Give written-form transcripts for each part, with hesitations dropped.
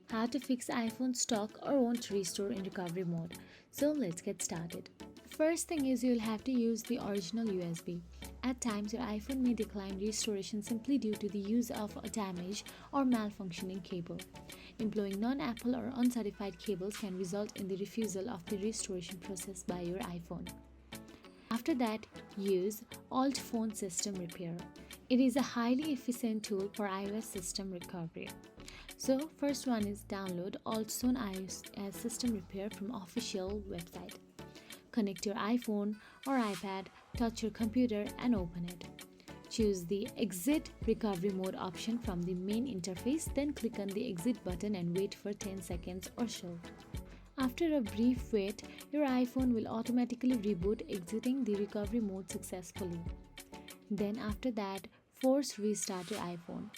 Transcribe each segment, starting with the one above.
How to fix iPhone stock or won't restore in recovery mode. So let's get started. First thing is you'll have to use the original USB. At times your iPhone may decline restoration simply due to the use of a damaged or malfunctioning cable. Employing non-Apple or uncertified cables can result in the refusal of the restoration process by your iPhone. After that, use AltPhone System Repair. It is a highly efficient tool for iOS system recovery. So first one is download AltPhone iOS System Repair from official website. Connect your iPhone or iPad, touch your computer and open it. Choose the Exit Recovery Mode option from the main interface, then click on the Exit button and wait for 10 seconds or so. After a brief wait, your iPhone will automatically reboot, exiting the recovery mode successfully. Then after that, force restart your iPhone.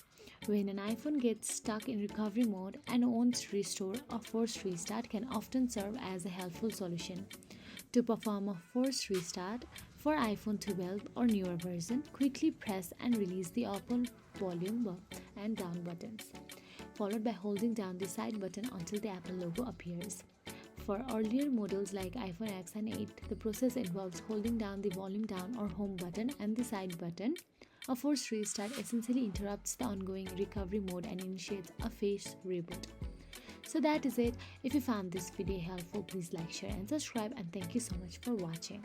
When an iPhone gets stuck in recovery mode and won't restore, a forced restart can often serve as a helpful solution. To perform a forced restart for iPhone 12 or newer version, quickly press and release the up volume up and down buttons, followed by holding down the side button until the Apple logo appears. For earlier models like iPhone X and 8, the process involves holding down the volume down or home button and the side button. A forced restart essentially interrupts the ongoing recovery mode and initiates a phase reboot. So that is it. If you found this video helpful, please like, share and subscribe, and thank you so much for watching.